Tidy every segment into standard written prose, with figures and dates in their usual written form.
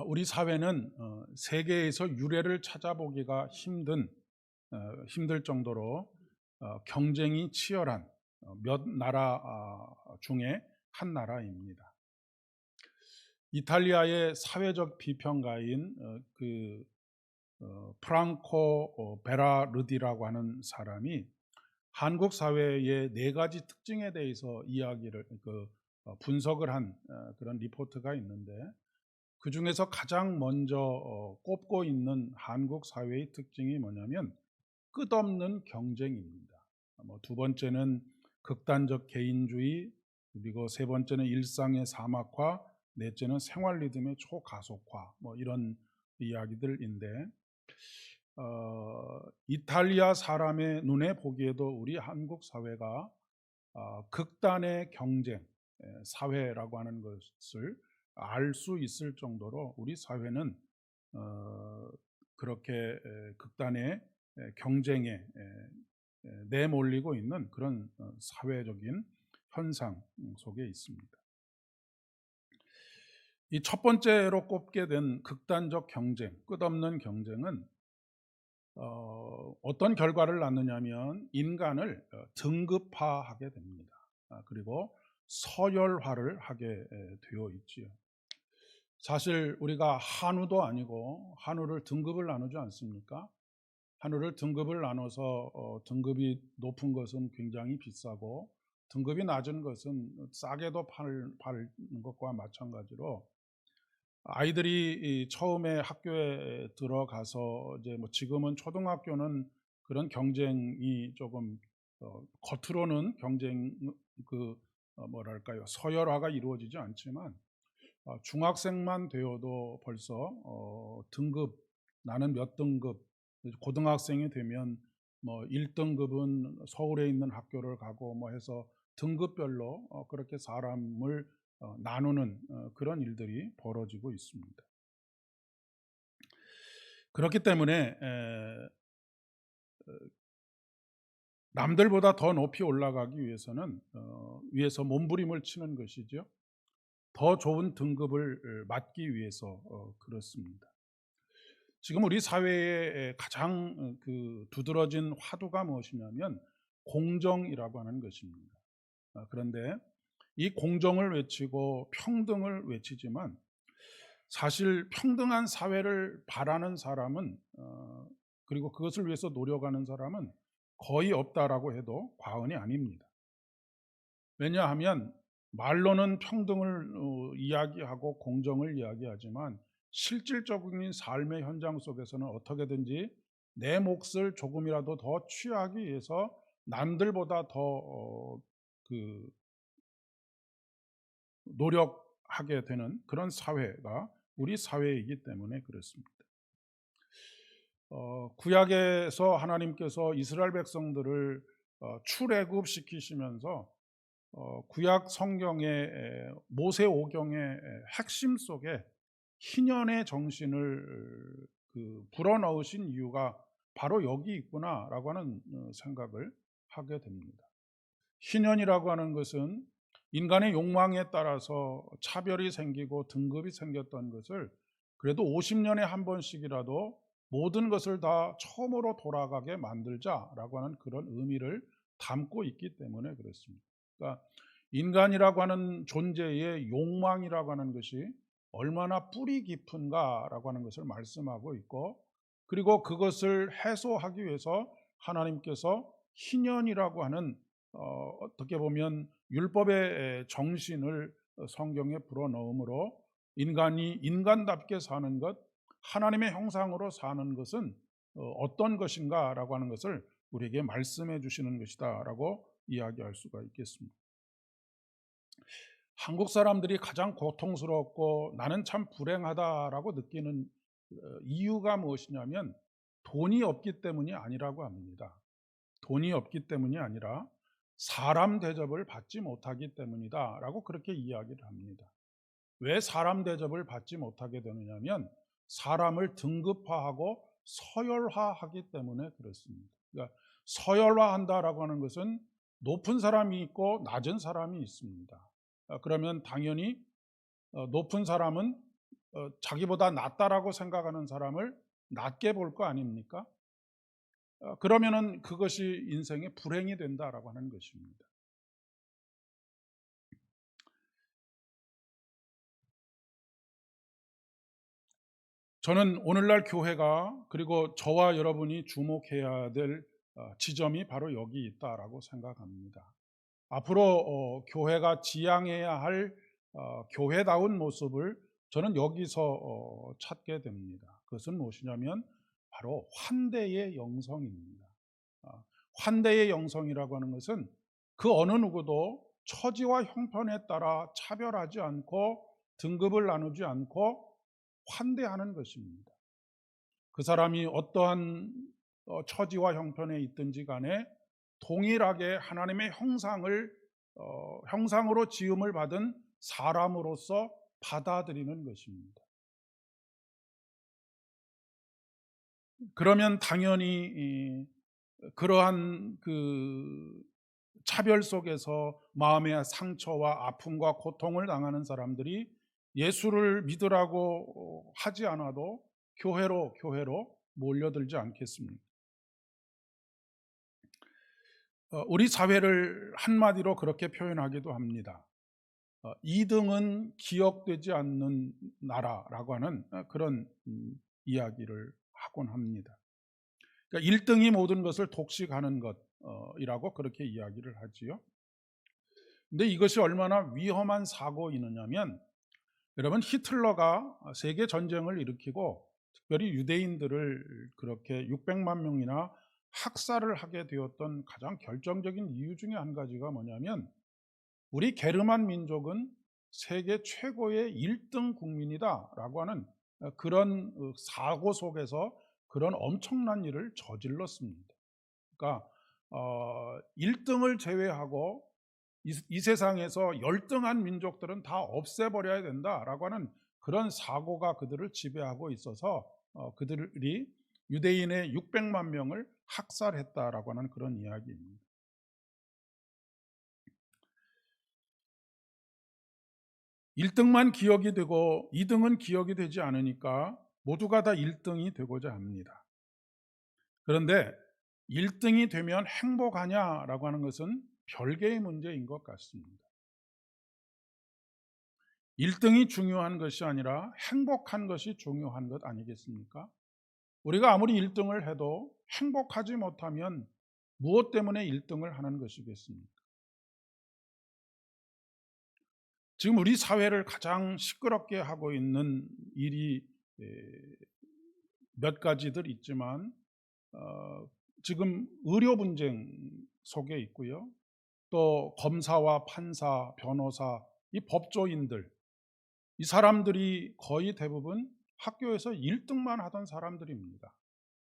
우리 사회는 세계에서 유례를 찾아보기가 힘들 정도로 경쟁이 치열한 몇 나라 중에 한 나라입니다. 이탈리아의 사회적 비평가인 프랑코 베라르디라고 하는 사람이 한국 사회의 네 가지 특징에 대해서 분석을 한 그런 리포트가 있는데, 그 중에서 가장 먼저 꼽고 있는 한국 사회의 특징이 뭐냐면 끝없는 경쟁입니다. 두 번째는 극단적 개인주의, 그리고 세 번째는 일상의 사막화, 넷째는 생활 리듬의 초가속화, 이런 이야기들인데, 이탈리아 사람의 눈에 보기에도 우리 한국 사회가 극단의 경쟁 사회라고 하는 것을 알 수 있을 정도로 우리 사회는 그렇게 극단의 경쟁에 내몰리고 있는 그런 사회적인 현상 속에 있습니다. 이 첫 번째로 꼽게 된 극단적 경쟁, 끝없는 경쟁은 어떤 결과를 낳느냐면 인간을 등급화하게 됩니다. 그리고 서열화를 하게 되어 있지요. 사실 우리가 한우도 아니고 한우를 등급을 나누지 않습니까? 한우를 등급을 나눠서 등급이 높은 것은 굉장히 비싸고 등급이 낮은 것은 싸게도 파는 것과 마찬가지로, 아이들이 처음에 학교에 들어가서 지금은 초등학교는 그런 경쟁이 조금 겉으로는 경쟁 서열화가 이루어지지 않지만, 중학생만 되어도 벌써 나는 몇 등급, 고등학생이 되면 1등급은 서울에 있는 학교를 가고 해서 등급별로 그렇게 사람을 나누는 그런 일들이 벌어지고 있습니다. 그렇기 때문에 남들보다 더 높이 올라가기 위해서 몸부림을 치는 것이죠. 더 좋은 등급을 맞기 위해서 그렇습니다. 지금 우리 사회의 가장 두드러진 화두가 무엇이냐면 공정이라고 하는 것입니다. 그런데 이 공정을 외치고 평등을 외치지만, 사실 평등한 사회를 바라는 사람은 그리고 그것을 위해서 노력하는 사람은 거의 없다라고 해도 과언이 아닙니다. 왜냐하면 말로는 평등을 이야기하고 공정을 이야기하지만 실질적인 삶의 현장 속에서는 어떻게든지 내 몫을 조금이라도 더 취하기 위해서 남들보다 더 노력하게 되는 그런 사회가 우리 사회이기 때문에 그렇습니다. 구약에서 하나님께서 이스라엘 백성들을 출애굽시키시면서 구약 성경의 모세오경의 핵심 속에 희년의 정신을 불어넣으신 이유가 바로 여기 있구나라고 하는 생각을 하게 됩니다. 희년이라고 하는 것은 인간의 욕망에 따라서 차별이 생기고 등급이 생겼던 것을 그래도 50년에 한 번씩이라도 모든 것을 다 처음으로 돌아가게 만들자라고 하는 그런 의미를 담고 있기 때문에 그렇습니다. 그러니까 인간이라고 하는 존재의 욕망이라고 하는 것이 얼마나 뿌리 깊은가라고 하는 것을 말씀하고 있고, 그리고 그것을 해소하기 위해서 하나님께서 희년이라고 하는 어떻게 보면 율법의 정신을 성경에 불어넣음으로 인간이 인간답게 사는 것, 하나님의 형상으로 사는 것은 어떤 것인가라고 하는 것을 우리에게 말씀해 주시는 것이다라고 이야기할 수가 있겠습니다. 한국 사람들이 가장 고통스럽고 나는 참 불행하다라고 느끼는 이유가 무엇이냐면 돈이 없기 때문이 아니라고 합니다. 돈이 없기 때문이 아니라 사람 대접을 받지 못하기 때문이다라고 그렇게 이야기를 합니다. 왜 사람 대접을 받지 못하게 되느냐면 사람을 등급화하고 서열화하기 때문에 그렇습니다. 그러니까 서열화한다라고 하는 것은 높은 사람이 있고 낮은 사람이 있습니다. 그러면 당연히 높은 사람은 자기보다 낫다라고 생각하는 사람을 낮게 볼 거 아닙니까? 그러면은 그것이 인생의 불행이 된다라고 하는 것입니다. 저는 오늘날 교회가, 그리고 저와 여러분이 주목해야 될 지점이 바로 여기 있다라고 생각합니다. 앞으로 교회가 지향해야 할 교회다운 모습을 저는 여기서 찾게 됩니다. 그것은 무엇이냐면 바로 환대의 영성입니다. 아, 환대의 영성이라고 하는 것은 그 어느 누구도 처지와 형편에 따라 차별하지 않고 등급을 나누지 않고 환대하는 것입니다. 그 사람이 어떠한 처지와 형편에 있든지 간에 동일하게 하나님의 형상으로 지음을 받은 사람으로서 받아들이는 것입니다. 그러면 당연히 그러한 그 차별 속에서 마음의 상처와 아픔과 고통을 당하는 사람들이 예수를 믿으라고 하지 않아도 교회로 몰려들지 않겠습니까? 우리 사회를 한마디로 그렇게 표현하기도 합니다. 2등은 기억되지 않는 나라라고 하는 그런 이야기를 하곤 합니다. 그러니까 1등이 모든 것을 독식하는 것이라고 그렇게 이야기를 하지요. 근데 이것이 얼마나 위험한 사고이느냐면, 여러분, 히틀러가 세계 전쟁을 일으키고 특별히 유대인들을 그렇게 600만 명이나 학살을 하게 되었던 가장 결정적인 이유 중에 한 가지가 뭐냐면, 우리 게르만 민족은 세계 최고의 1등 국민이다라고 하는 그런 사고 속에서 그런 엄청난 일을 저질렀습니다. 그러니까 1등을 제외하고 이 세상에서 열등한 민족들은 다 없애버려야 된다라고 하는 그런 사고가 그들을 지배하고 있어서 그들이 유대인의 600만 명을 학살했다라고 하는 그런 이야기입니다. 1등만 기억이 되고 2등은 기억이 되지 않으니까 모두가 다 1등이 되고자 합니다. 그런데 1등이 되면 행복하냐라고 하는 것은 별개의 문제인 것 같습니다. 1등이 중요한 것이 아니라 행복한 것이 중요한 것 아니겠습니까? 우리가 아무리 1등을 해도 행복하지 못하면 무엇 때문에 1등을 하는 것이겠습니까? 지금 우리 사회를 가장 시끄럽게 하고 있는 일이 몇 가지들 있지만, 지금 의료 분쟁 속에 있고요. 또 검사와 판사, 변호사, 이 법조인들, 이 사람들이 거의 대부분 학교에서 1등만 하던 사람들입니다.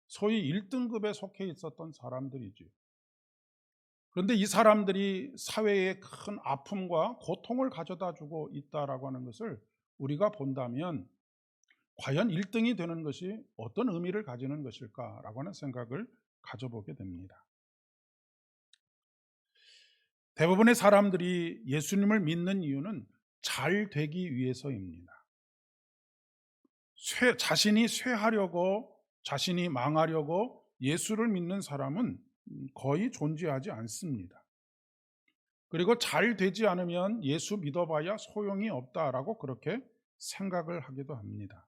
소위 1등급에 속해 있었던 사람들이죠. 그런데 이 사람들이 사회에 큰 아픔과 고통을 가져다 주고 있다라고 하는 것을 우리가 본다면, 과연 1등이 되는 것이 어떤 의미를 가지는 것일까라고 하는 생각을 가져보게 됩니다. 대부분의 사람들이 예수님을 믿는 이유는 잘 되기 위해서입니다. 자신이 쇠하려고, 자신이 망하려고 예수를 믿는 사람은 거의 존재하지 않습니다. 그리고 잘 되지 않으면 예수 믿어봐야 소용이 없다라고 그렇게 생각을 하기도 합니다.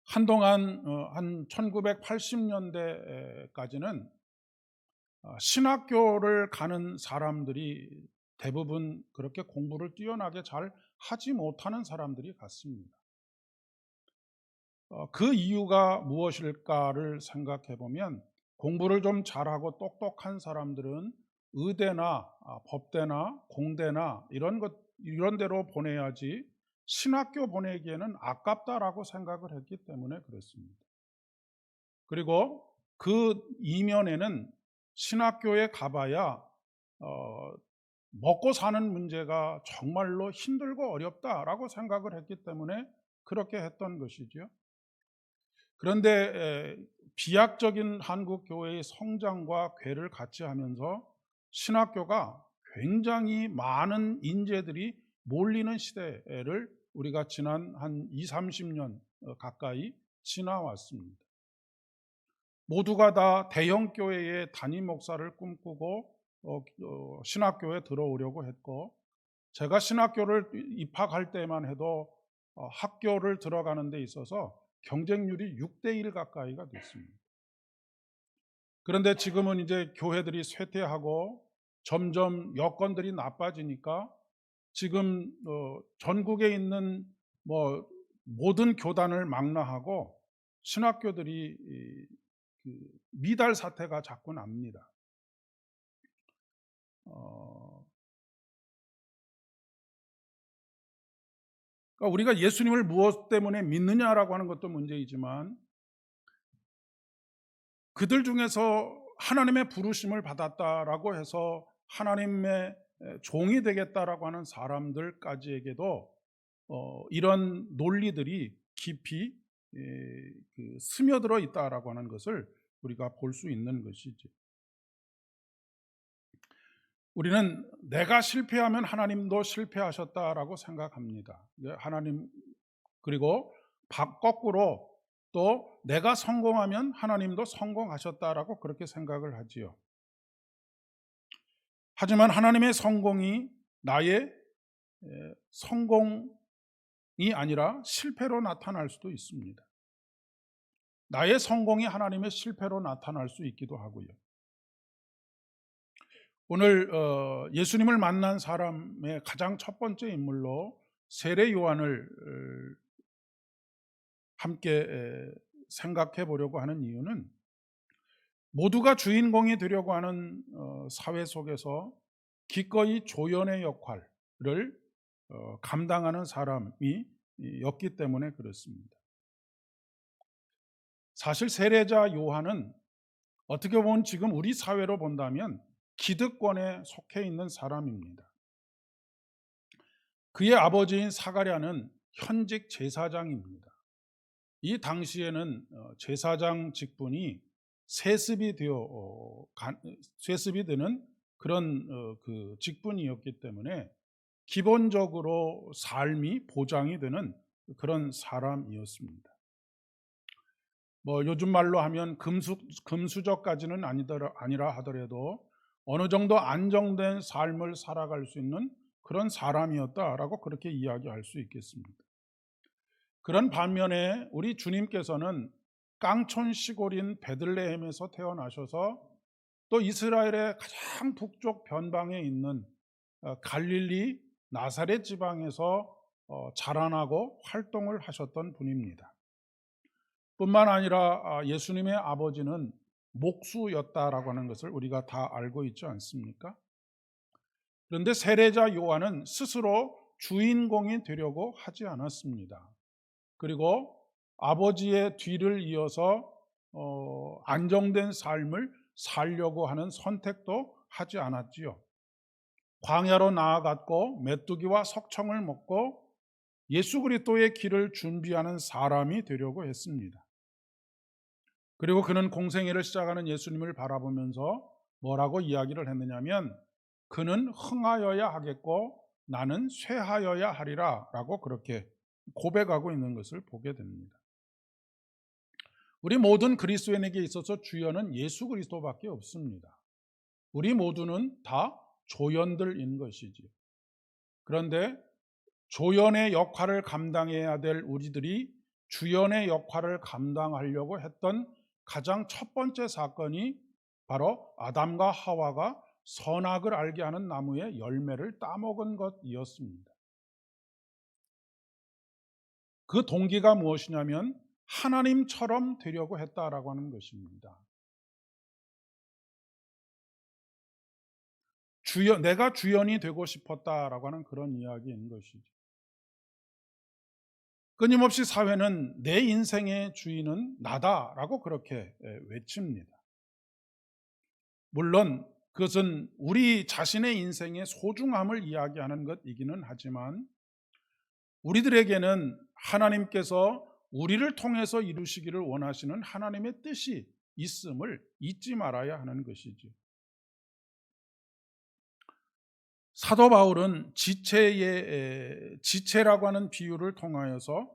한동안 한 1980년대까지는 신학교를 가는 사람들이 대부분 그렇게 공부를 뛰어나게 잘 하지 못하는 사람들이 같습니다. 그 이유가 무엇일까를 생각해 보면, 공부를 좀 잘하고 똑똑한 사람들은 의대나 법대나 공대나 이런 데로 보내야지 신학교 보내기에는 아깝다라고 생각을 했기 때문에 그렇습니다. 그리고 그 이면에는 신학교에 가봐야 먹고 사는 문제가 정말로 힘들고 어렵다라고 생각을 했기 때문에 그렇게 했던 것이죠. 그런데 비약적인 한국 교회의 성장과 궤를 같이 하면서 신학교가 굉장히 많은 인재들이 몰리는 시대를 우리가 지난 한 20-30년 가까이 지나왔습니다. 모두가 다 대형 교회의 담임 목사를 꿈꾸고 신학교에 들어오려고 했고, 제가 신학교를 입학할 때만 해도 학교를 들어가는 데 있어서 경쟁률이 6대1 가까이가 됐습니다. 그런데 지금은 이제 교회들이 쇠퇴하고 점점 여건들이 나빠지니까 지금 전국에 있는 모든 교단을 망라하고 신학교들이 미달 사태가 자꾸 납니다. 그러니까 우리가 예수님을 무엇 때문에 믿느냐라고 하는 것도 문제이지만, 그들 중에서 하나님의 부르심을 받았다라고 해서 하나님의 종이 되겠다라고 하는 사람들까지에게도 이런 논리들이 깊이 스며들어 있다라고 하는 것을 우리가 볼 수 있는 것이죠. 우리는 내가 실패하면 하나님도 실패하셨다라고 생각합니다. 하나님, 그리고 거꾸로 또 내가 성공하면 하나님도 성공하셨다라고 그렇게 생각을 하지요. 하지만 하나님의 성공이 나의 성공이 아니라 실패로 나타날 수도 있습니다. 나의 성공이 하나님의 실패로 나타날 수 있기도 하고요. 오늘 예수님을 만난 사람의 가장 첫 번째 인물로 세례 요한을 함께 생각해 보려고 하는 이유는, 모두가 주인공이 되려고 하는 사회 속에서 기꺼이 조연의 역할을 감당하는 사람이 였기 때문에 그렇습니다. 사실 세례자 요한은 어떻게 보면 지금 우리 사회로 본다면 기득권에 속해 있는 사람입니다. 그의 아버지인 사가랴는 현직 제사장입니다. 이 당시에는 제사장 직분이 세습이 되는 그런 그 직분이었기 때문에 기본적으로 삶이 보장이 되는 그런 사람이었습니다. 요즘 말로 하면 금수저까지는 아니라 하더라도 어느 정도 안정된 삶을 살아갈 수 있는 그런 사람이었다라고 그렇게 이야기할 수 있겠습니다. 그런 반면에 우리 주님께서는 깡촌 시골인 베들레헴에서 태어나셔서 또 이스라엘의 가장 북쪽 변방에 있는 갈릴리 나사렛 지방에서 자라나고 활동을 하셨던 분입니다. 뿐만 아니라 예수님의 아버지는 목수였다라고 하는 것을 우리가 다 알고 있지 않습니까? 그런데 세례자 요한은 스스로 주인공이 되려고 하지 않았습니다. 그리고 아버지의 뒤를 이어서 안정된 삶을 살려고 하는 선택도 하지 않았지요. 광야로 나아갔고 메뚜기와 석청을 먹고 예수 그리스도의 길을 준비하는 사람이 되려고 했습니다. 그리고 그는 공생애를 시작하는 예수님을 바라보면서 뭐라고 이야기를 했느냐면, 그는 흥하여야 하겠고 나는 쇠하여야 하리라 라고 그렇게 고백하고 있는 것을 보게 됩니다. 우리 모든 그리스도인에게 있어서 주연은 예수 그리스도밖에 없습니다. 우리 모두는 다 조연들인 것이지요. 그런데 조연의 역할을 감당해야 될 우리들이 주연의 역할을 감당하려고 했던 가장 첫 번째 사건이 바로 아담과 하와가 선악을 알게 하는 나무의 열매를 따먹은 것이었습니다. 그 동기가 무엇이냐면 하나님처럼 되려고 했다라고 하는 것입니다. 내가 주연이 되고 싶었다라고 하는 그런 이야기인 것이죠. 끊임없이 사회는 내 인생의 주인은 나다라고 그렇게 외칩니다. 물론 그것은 우리 자신의 인생의 소중함을 이야기하는 것이기는 하지만, 우리들에게는 하나님께서 우리를 통해서 이루시기를 원하시는 하나님의 뜻이 있음을 잊지 말아야 하는 것이죠. 사도 바울은 지체라고 하는 비유를 통하여서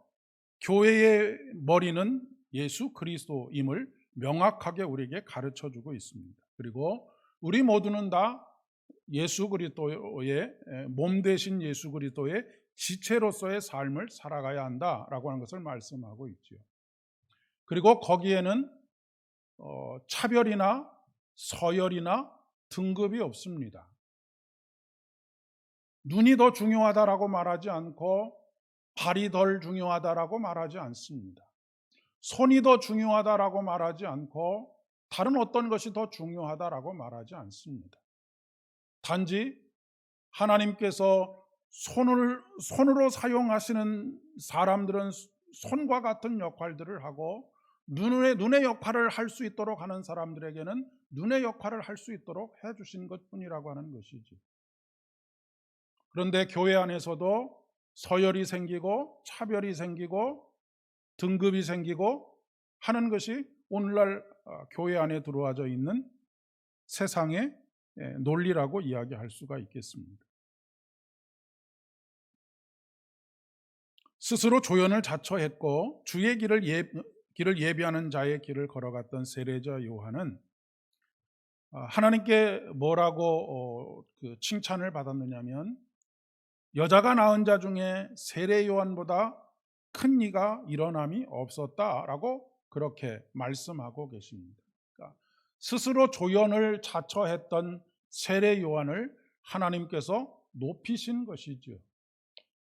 교회의 머리는 예수 그리스도임을 명확하게 우리에게 가르쳐 주고 있습니다. 그리고 우리 모두는 다 예수 그리스도의 몸 대신 예수 그리스도의 지체로서의 삶을 살아가야 한다라고 하는 것을 말씀하고 있지요. 그리고 거기에는 차별이나 서열이나 등급이 없습니다. 눈이 더 중요하다라고 말하지 않고 발이 덜 중요하다라고 말하지 않습니다. 손이 더 중요하다라고 말하지 않고 다른 어떤 것이 더 중요하다라고 말하지 않습니다. 단지 하나님께서 손으로 사용하시는 사람들은 손과 같은 역할들을 하고 눈의 역할을 할 수 있도록 하는 사람들에게는 눈의 역할을 할 수 있도록 해주신 것뿐이라고 하는 것이지. 그런데 교회 안에서도 서열이 생기고 차별이 생기고 등급이 생기고 하는 것이 오늘날 교회 안에 들어와져 있는 세상의 논리라고 이야기할 수가 있겠습니다. 스스로 조연을 자처했고 주의 길을 예비하는 자의 길을 걸어갔던 세례자 요한은 하나님께 뭐라고 칭찬을 받았느냐면 여자가 낳은 자 중에 세례 요한보다 큰 이가 일어남이 없었다라고 그렇게 말씀하고 계십니다. 그러니까 스스로 조연을 자처했던 세례 요한을 하나님께서 높이신 것이죠.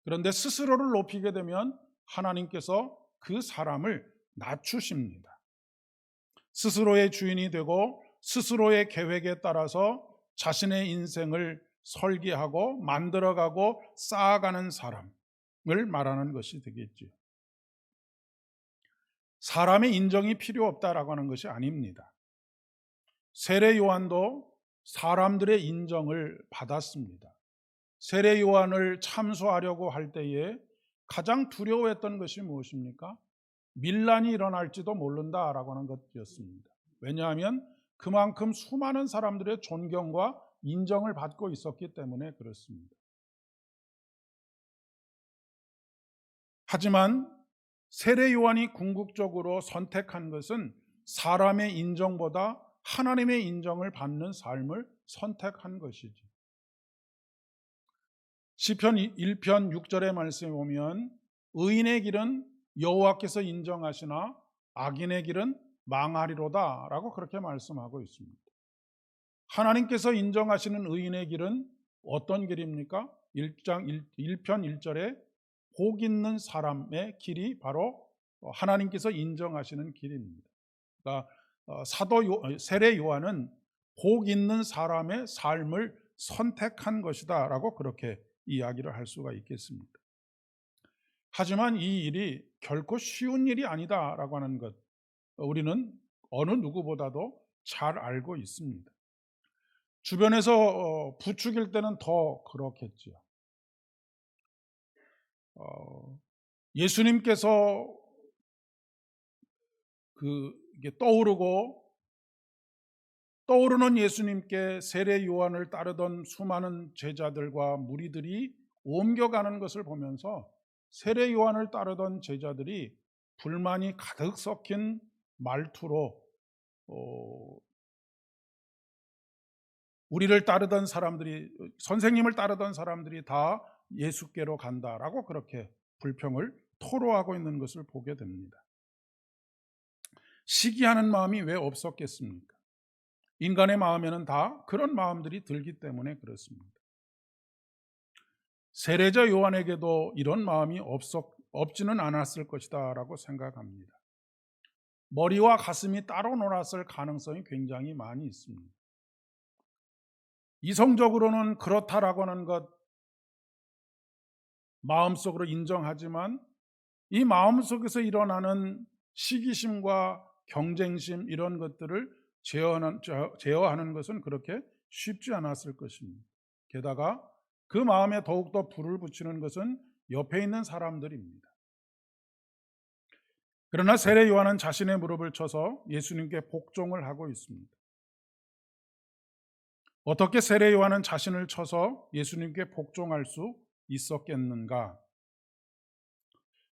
그런데 스스로를 높이게 되면 하나님께서 그 사람을 낮추십니다. 스스로의 주인이 되고 스스로의 계획에 따라서 자신의 인생을 설계하고 만들어가고 쌓아가는 사람을 말하는 것이 되겠죠. 사람의 인정이 필요 없다라고 하는 것이 아닙니다. 세례 요한도 사람들의 인정을 받았습니다. 세례 요한을 참수하려고 할 때에 가장 두려워했던 것이 무엇입니까? 밀란이 일어날지도 모른다라고 하는 것이었습니다. 왜냐하면 그만큼 수많은 사람들의 존경과 인정을 받고 있었기 때문에 그렇습니다. 하지만 세례 요한이 궁극적으로 선택한 것은 사람의 인정보다 하나님의 인정을 받는 삶을 선택한 것이지. 시편 1편 6절의 말씀에 보면 의인의 길은 여호와께서 인정하시나 악인의 길은 망하리로다 라고 그렇게 말씀하고 있습니다. 하나님께서 인정하시는 의인의 길은 어떤 길입니까? 1편 1절에 복 있는 사람의 길이 바로 하나님께서 인정하시는 길입니다. 그러니까 세례 요한은 복 있는 사람의 삶을 선택한 것이다 라고 그렇게 이야기를 할 수가 있겠습니다. 하지만 이 일이 결코 쉬운 일이 아니다라고 하는 것 우리는 어느 누구보다도 잘 알고 있습니다. 주변에서 부추길 때는 더 그렇겠죠. 예수님께서 이게 떠오르는 예수님께 세례 요한을 따르던 수많은 제자들과 무리들이 옮겨가는 것을 보면서 세례 요한을 따르던 제자들이 불만이 가득 섞인 말투로 우리를 따르던 사람들이 선생님을 따르던 사람들이 다 예수께로 간다라고 그렇게 불평을 토로하고 있는 것을 보게 됩니다. 시기하는 마음이 왜 없었겠습니까? 인간의 마음에는 다 그런 마음들이 들기 때문에 그렇습니다. 세례자 요한에게도 이런 마음이 없지는 않았을 것이다 라고 생각합니다. 머리와 가슴이 따로 놀았을 가능성이 굉장히 많이 있습니다. 이성적으로는 그렇다라고 하는 것 마음속으로 인정하지만 이 마음속에서 일어나는 시기심과 경쟁심 이런 것들을 제어하는 것은 그렇게 쉽지 않았을 것입니다. 게다가 그 마음에 더욱더 불을 붙이는 것은 옆에 있는 사람들입니다. 그러나 세례 요한은 자신의 무릎을 쳐서 예수님께 복종을 하고 있습니다. 어떻게 세례 요한은 자신을 쳐서 예수님께 복종할 수 있었겠는가?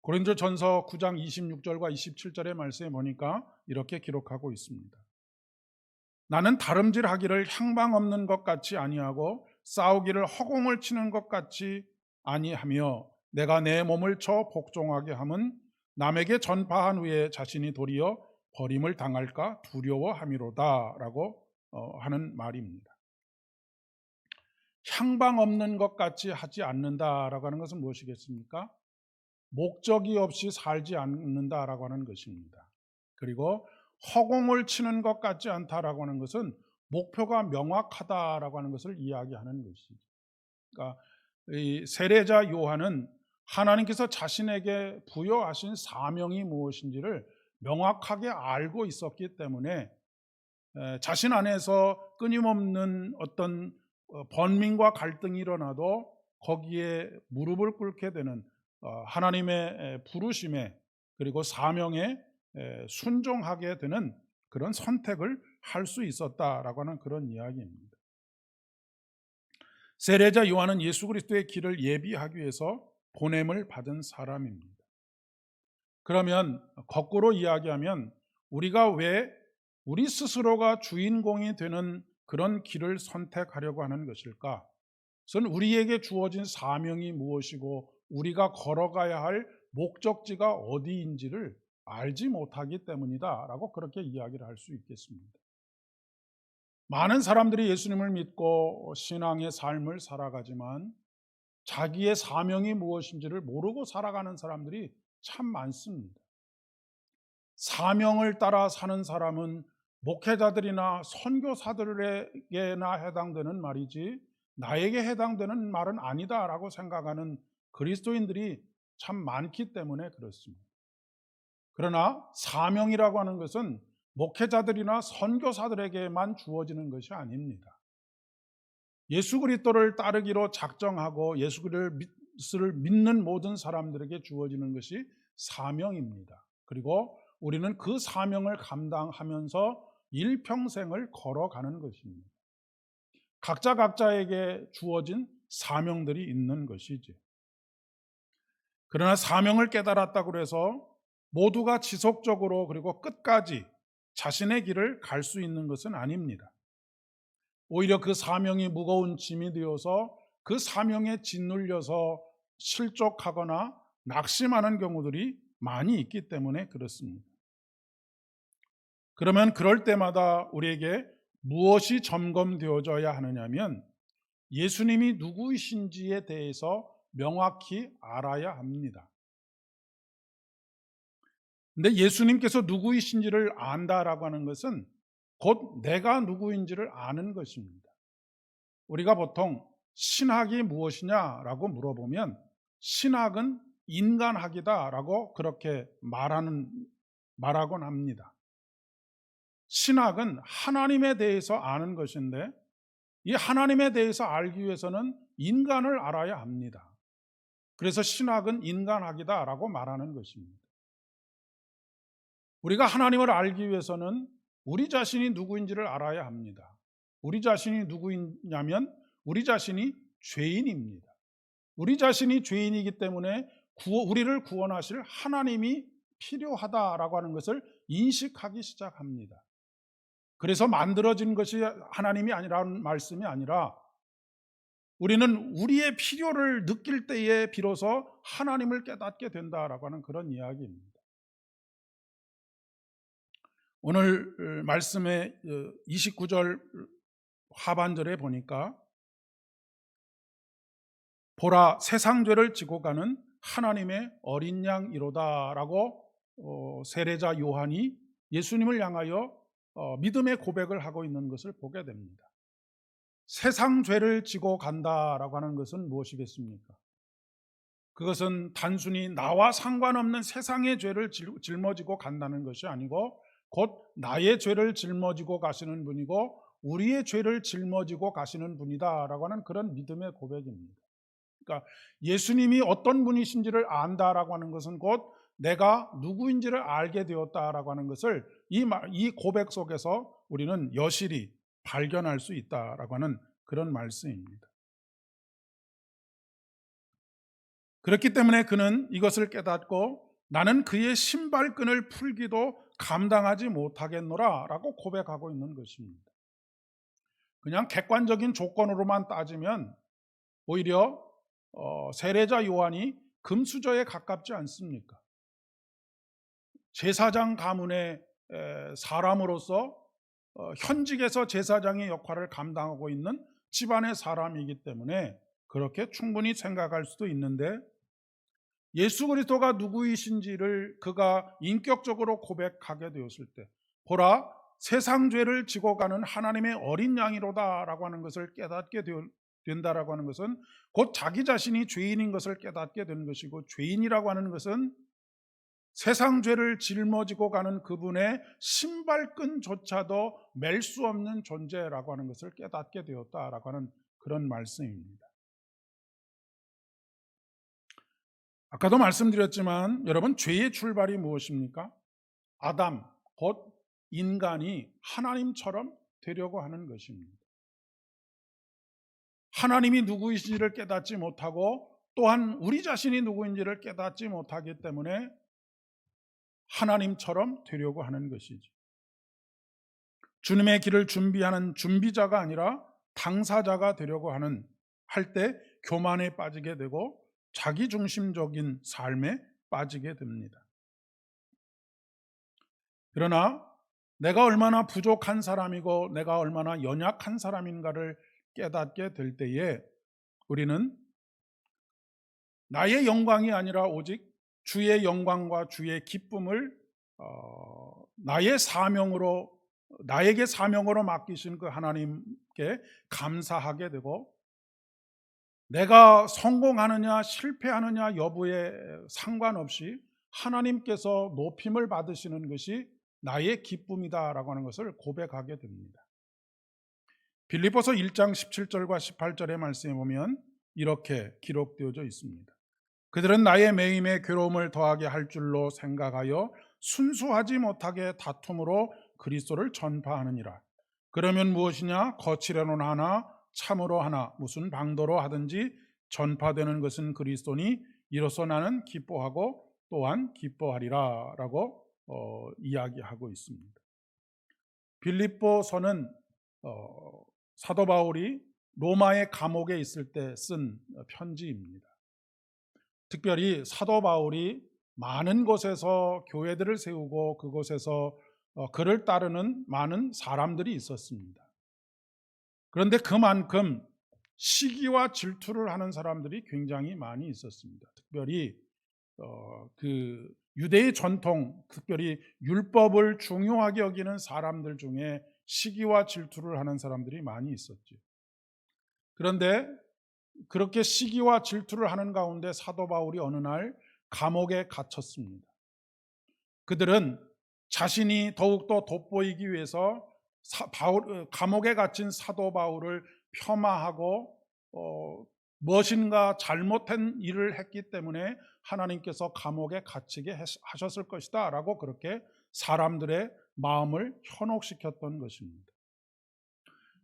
고린도전서 9장 26절과 27절의 말씀에 보니까 이렇게 기록하고 있습니다. 나는 다름질하기를 향방 없는 것 같이 아니하고 싸우기를 허공을 치는 것 같이 아니하며 내가 내 몸을 쳐 복종하게 함은 남에게 전파한 후에 자신이 도리어 버림을 당할까 두려워함이로다 라고 하는 말입니다. 향방 없는 것 같이 하지 않는다라고 하는 것은 무엇이겠습니까? 목적이 없이 살지 않는다라고 하는 것입니다. 그리고 허공을 치는 것 같지 않다라고 하는 것은 목표가 명확하다라고 하는 것을 이야기하는 것이죠. 그러니까 이 세례자 요한은 하나님께서 자신에게 부여하신 사명이 무엇인지를 명확하게 알고 있었기 때문에 자신 안에서 끊임없는 어떤 번민과 갈등이 일어나도 거기에 무릎을 꿇게 되는 하나님의 부르심에 그리고 사명에 순종하게 되는 그런 선택을 할 수 있었다라고 하는 그런 이야기입니다. 세례자 요한은 예수 그리스도의 길을 예비하기 위해서 보냄을 받은 사람입니다. 그러면 거꾸로 이야기하면 우리가 왜 우리 스스로가 주인공이 되는 그런 길을 선택하려고 하는 것일까? 그것은 우리에게 주어진 사명이 무엇이고 우리가 걸어가야 할 목적지가 어디인지를 알지 못하기 때문이다라고 그렇게 이야기를 할 수 있겠습니다. 많은 사람들이 예수님을 믿고 신앙의 삶을 살아가지만 자기의 사명이 무엇인지를 모르고 살아가는 사람들이 참 많습니다. 사명을 따라 사는 사람은 목회자들이나 선교사들에게나 해당되는 말이지 나에게 해당되는 말은 아니다라고 생각하는 그리스도인들이 참 많기 때문에 그렇습니다. 그러나 사명이라고 하는 것은 목회자들이나 선교사들에게만 주어지는 것이 아닙니다. 예수 그리스도를 따르기로 작정하고 예수 그리스도를 믿는 모든 사람들에게 주어지는 것이 사명입니다. 그리고 우리는 그 사명을 감당하면서 일평생을 걸어가는 것입니다. 각자에게 주어진 사명들이 있는 것이죠. 그러나 사명을 깨달았다고 해서 모두가 지속적으로 그리고 끝까지 자신의 길을 갈 수 있는 것은 아닙니다. 오히려 그 사명이 무거운 짐이 되어서 그 사명에 짓눌려서 실족하거나 낙심하는 경우들이 많이 있기 때문에 그렇습니다. 그러면 그럴 때마다 우리에게 무엇이 점검되어져야 하느냐면 예수님이 누구이신지에 대해서 명확히 알아야 합니다. 근데 예수님께서 누구이신지를 안다라고 하는 것은 곧 내가 누구인지를 아는 것입니다. 우리가 보통 신학이 무엇이냐라고 물어보면 신학은 인간학이다라고 그렇게 말하곤 합니다. 신학은 하나님에 대해서 아는 것인데 이 하나님에 대해서 알기 위해서는 인간을 알아야 합니다. 그래서 신학은 인간학이다라고 말하는 것입니다. 우리가 하나님을 알기 위해서는 우리 자신이 누구인지를 알아야 합니다. 우리 자신이 누구이냐면 우리 자신이 죄인입니다. 우리 자신이 죄인이기 때문에 우리를 구원하실 하나님이 필요하다라고 하는 것을 인식하기 시작합니다. 그래서 만들어진 것이 하나님이 아니라는 말씀이 아니라 우리는 우리의 필요를 느낄 때에 비로소 하나님을 깨닫게 된다라고 하는 그런 이야기입니다. 오늘 말씀의 29절 하반절에 보니까 보라 세상 죄를 지고 가는 하나님의 어린 양이로다라고 세례자 요한이 예수님을 향하여 믿음의 고백을 하고 있는 것을 보게 됩니다. 세상 죄를 지고 간다라고 하는 것은 무엇이겠습니까? 그것은 단순히 나와 상관없는 세상의 죄를 짊어지고 간다는 것이 아니고 곧 나의 죄를 짊어지고 가시는 분이고 우리의 죄를 짊어지고 가시는 분이다라고 하는 그런 믿음의 고백입니다. 그러니까 예수님이 어떤 분이신지를 안다라고 하는 것은 곧 내가 누구인지를 알게 되었다라고 하는 것을 이 고백 속에서 우리는 여실히 발견할 수 있다라고 하는 그런 말씀입니다. 그렇기 때문에 그는 이것을 깨닫고 나는 그의 신발끈을 풀기도 감당하지 못하겠노라 라고 고백하고 있는 것입니다. 그냥 객관적인 조건으로만 따지면 오히려 세례자 요한이 금수저에 가깝지 않습니까? 제사장 가문의 사람으로서 현직에서 제사장의 역할을 감당하고 있는 집안의 사람이기 때문에 그렇게 충분히 생각할 수도 있는데, 예수 그리스도가 누구이신지를 그가 인격적으로 고백하게 되었을 때, 보라 세상 죄를 지고 가는 하나님의 어린 양이로다라고 하는 것을 깨닫게 된다라고 하는 것은 곧 자기 자신이 죄인인 것을 깨닫게 되는 것이고, 죄인이라고 하는 것은 세상 죄를 짊어지고 가는 그분의 신발끈조차도 맬 수 없는 존재라고 하는 것을 깨닫게 되었다라고 하는 그런 말씀입니다. 아까도 말씀드렸지만 여러분, 죄의 출발이 무엇입니까? 아담, 곧 인간이 하나님처럼 되려고 하는 것입니다. 하나님이 누구이신지를 깨닫지 못하고 또한 우리 자신이 누구인지를 깨닫지 못하기 때문에 하나님처럼 되려고 하는 것이죠. 주님의 길을 준비하는 준비자가 아니라 당사자가 되려고 할 때 교만에 빠지게 되고 자기중심적인 삶에 빠지게 됩니다. 그러나 내가 얼마나 부족한 사람이고 내가 얼마나 연약한 사람인가를 깨닫게 될 때에 우리는 나의 영광이 아니라 오직 주의 영광과 주의 기쁨을 나에게 사명으로 맡기신 그 하나님께 감사하게 되고, 내가 성공하느냐 실패하느냐 여부에 상관없이 하나님께서 높임을 받으시는 것이 나의 기쁨이다라고 하는 것을 고백하게 됩니다. 빌립보서 1장 17절과 18절의 말씀에 보면 이렇게 기록되어져 있습니다. 그들은 나의 매임에 괴로움을 더하게 할 줄로 생각하여 순수하지 못하게 다툼으로 그리스도를 전파하느니라. 그러면 무엇이냐? 거칠어는 하나 참으로 하나 무슨 방도로 하든지 전파되는 것은 그리스도니 이로써 나는 기뻐하고 또한 기뻐하리라 라고 이야기하고 있습니다. 빌립보서는 사도 바울이 로마의 감옥에 있을 때 쓴 편지입니다. 특별히 사도 바울이 많은 곳에서 교회들을 세우고 그곳에서 그를 따르는 많은 사람들이 있었습니다. 그런데 그만큼 시기와 질투를 하는 사람들이 굉장히 많이 있었습니다. 특별히 그 유대의 전통, 특별히 율법을 중요하게 여기는 사람들 중에 시기와 질투를 하는 사람들이 많이 있었죠. 그런데 그렇게 시기와 질투를 하는 가운데 사도 바울이 어느 날 감옥에 갇혔습니다. 그들은 자신이 더욱더 돋보이기 위해서 감옥에 갇힌 사도 바울을 폄하하고 무엇인가 잘못된 일을 했기 때문에 하나님께서 감옥에 갇히게 하셨을 것이다 라고 그렇게 사람들의 마음을 현혹시켰던 것입니다.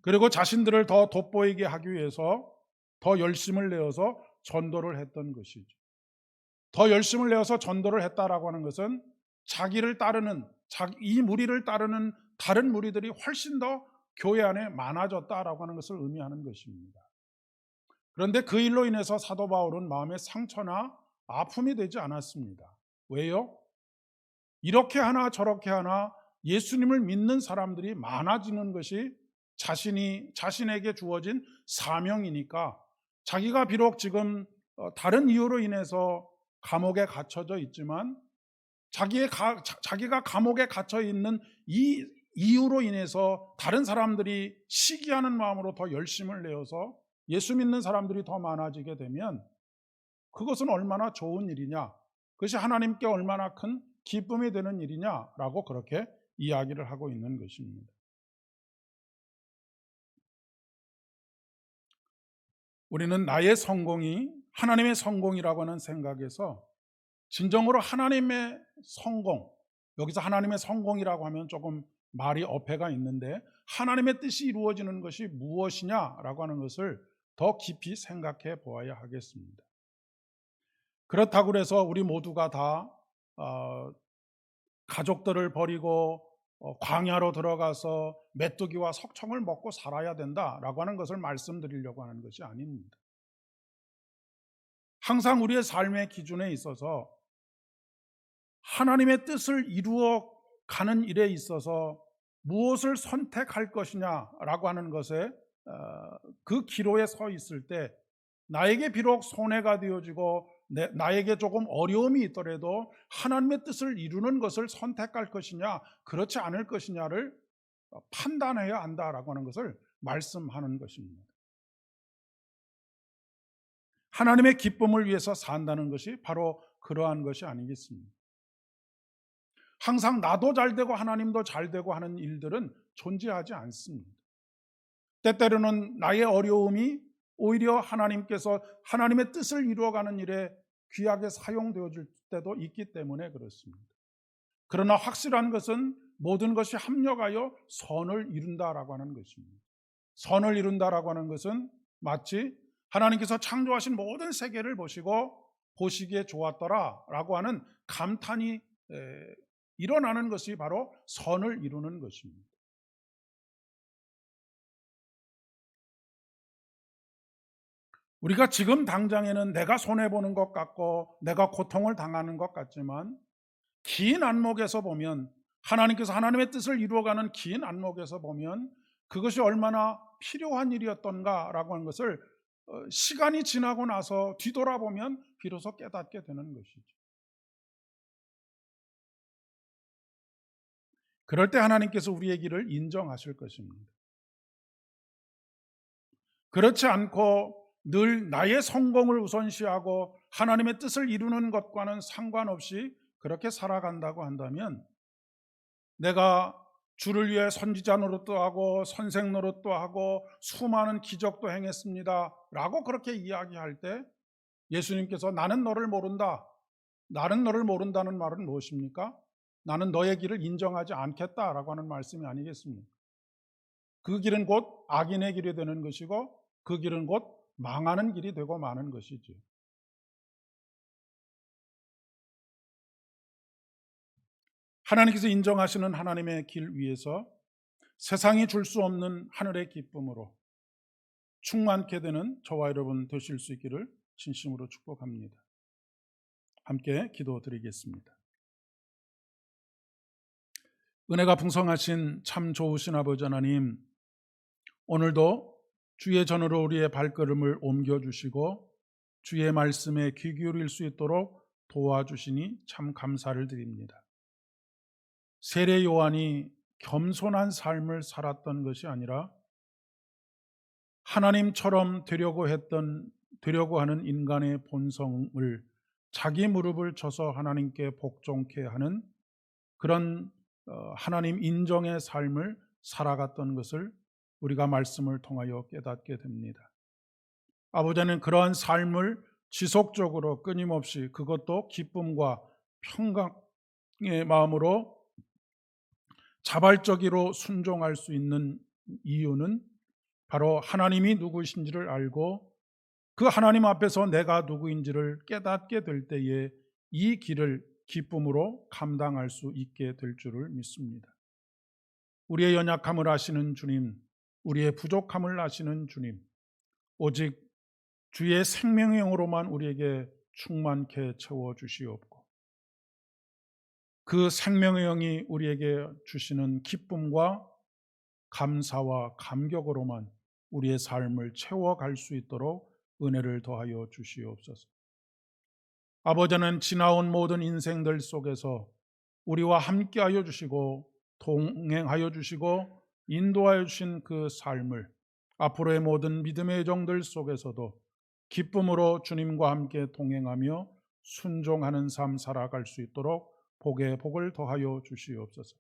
그리고 자신들을 더 돋보이게 하기 위해서 더 열심을 내어서 전도를 했던 것이죠. 더 열심을 내어서 전도를 했다라고 하는 것은 자기를 따르는, 이 무리를 따르는 다른 무리들이 훨씬 더 교회 안에 많아졌다라고 하는 것을 의미하는 것입니다. 그런데 그 일로 인해서 사도 바울은 마음에 상처나 아픔이 되지 않았습니다. 왜요? 이렇게 하나 저렇게 하나 예수님을 믿는 사람들이 많아지는 것이 자신에게 주어진 사명이니까, 자기가 비록 지금 다른 이유로 인해서 감옥에 갇혀져 있지만 자기가 감옥에 갇혀 있는 이 이유로 인해서 다른 사람들이 시기하는 마음으로 더 열심을 내어서 예수 믿는 사람들이 더 많아지게 되면 그것은 얼마나 좋은 일이냐, 그것이 하나님께 얼마나 큰 기쁨이 되는 일이냐라고 그렇게 이야기를 하고 있는 것입니다. 우리는 나의 성공이 하나님의 성공이라고 하는 생각에서 진정으로 하나님의 성공, 여기서 하나님의 성공이라고 하면 조금 말이 어폐가 있는데 하나님의 뜻이 이루어지는 것이 무엇이냐라고 하는 것을 더 깊이 생각해 보아야 하겠습니다. 그렇다고 해서 우리 모두가 다 가족들을 버리고 광야로 들어가서 메뚜기와 석청을 먹고 살아야 된다라고 하는 것을 말씀드리려고 하는 것이 아닙니다. 항상 우리의 삶의 기준에 있어서 하나님의 뜻을 이루어 가는 일에 있어서 무엇을 선택할 것이냐라고 하는 것에 그 기로에 서 있을 때 나에게 비록 손해가 되어지고 나에게 조금 어려움이 있더라도 하나님의 뜻을 이루는 것을 선택할 것이냐 그렇지 않을 것이냐를 판단해야 한다라고 하는 것을 말씀하는 것입니다. 하나님의 기쁨을 위해서 산다는 것이 바로 그러한 것이 아니겠습니까? 항상 나도 잘 되고 하나님도 잘 되고 하는 일들은 존재하지 않습니다. 때때로는 나의 어려움이 오히려 하나님께서 하나님의 뜻을 이루어가는 일에 귀하게 사용되어질 때도 있기 때문에 그렇습니다. 그러나 확실한 것은 모든 것이 합력하여 선을 이룬다라고 하는 것입니다. 선을 이룬다라고 하는 것은 마치 하나님께서 창조하신 모든 세계를 보시고 보시기에 좋았더라라고 하는 감탄이 일어나는 것이 바로 선을 이루는 것입니다. 우리가 지금 당장에는 내가 손해보는 것 같고 내가 고통을 당하는 것 같지만 긴 안목에서 보면 하나님께서 하나님의 뜻을 이루어가는 긴 안목에서 보면 그것이 얼마나 필요한 일이었던가라고 하는 것을 시간이 지나고 나서 뒤돌아보면 비로소 깨닫게 되는 것이죠. 그럴 때 하나님께서 우리의 길을 인정하실 것입니다. 그렇지 않고 늘 나의 성공을 우선시하고 하나님의 뜻을 이루는 것과는 상관없이 그렇게 살아간다고 한다면 내가 주를 위해 선지자 노릇도 하고 선생 노릇도 하고 수많은 기적도 행했습니다 라고 그렇게 이야기할 때 예수님께서 나는 너를 모른다, 나는 너를 모른다는 말은 무엇입니까? 나는 너의 길을 인정하지 않겠다라고 하는 말씀이 아니겠습니까? 그 길은 곧 악인의 길이 되는 것이고 그 길은 곧 망하는 길이 되고 마는 것이죠. 하나님께서 인정하시는 하나님의 길 위에서 세상이 줄 수 없는 하늘의 기쁨으로 충만케 되는 저와 여러분 되실 수 있기를 진심으로 축복합니다. 함께 기도드리겠습니다. 은혜가 풍성하신 참 좋으신 아버지 하나님, 오늘도 주의 전으로 우리의 발걸음을 옮겨주시고 주의 말씀에 귀 기울일 수 있도록 도와주시니 참 감사를 드립니다. 세례 요한이 겸손한 삶을 살았던 것이 아니라 하나님처럼 되려고 하는 인간의 본성을 자기 무릎을 쳐서 하나님께 복종케 하는 그런 하나님 인정의 삶을 살아갔던 것을 우리가 말씀을 통하여 깨닫게 됩니다. 아버지는 그러한 삶을 지속적으로 끊임없이 그것도 기쁨과 평강의 마음으로 자발적으로 순종할 수 있는 이유는 바로 하나님이 누구이신지를 알고 그 하나님 앞에서 내가 누구인지를 깨닫게 될 때에 이 길을 기쁨으로 감당할 수 있게 될 줄을 믿습니다. 우리의 연약함을 아시는 주님, 우리의 부족함을 아시는 주님, 오직 주의 생명의 영으로만 우리에게 충만케 채워주시옵고 그 생명의 영이 우리에게 주시는 기쁨과 감사와 감격으로만 우리의 삶을 채워갈 수 있도록 은혜를 더하여 주시옵소서. 아버지는 지나온 모든 인생들 속에서 우리와 함께하여 주시고 동행하여 주시고 인도하여 주신 그 삶을 앞으로의 모든 믿음의 정들 속에서도 기쁨으로 주님과 함께 동행하며 순종하는 삶 살아갈 수 있도록 복에 복을 더하여 주시옵소서.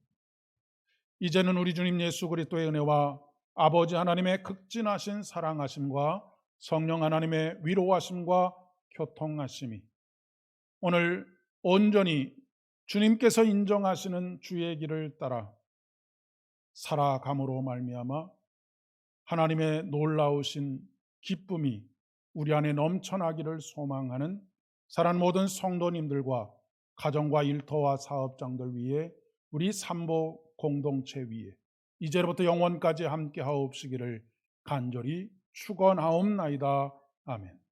이제는 우리 주님 예수 그리스도의 은혜와 아버지 하나님의 극진하신 사랑하심과 성령 하나님의 위로하심과 교통하심이 오늘 온전히 주님께서 인정하시는 주의 길을 따라 살아감으로 말미암아 하나님의 놀라우신 기쁨이 우리 안에 넘쳐나기를 소망하는 사랑 모든 성도님들과 가정과 일터와 사업장들 위해 우리 삼보 공동체 위에 이제로부터 영원까지 함께 하옵시기를 간절히 축원하옵나이다. 아멘.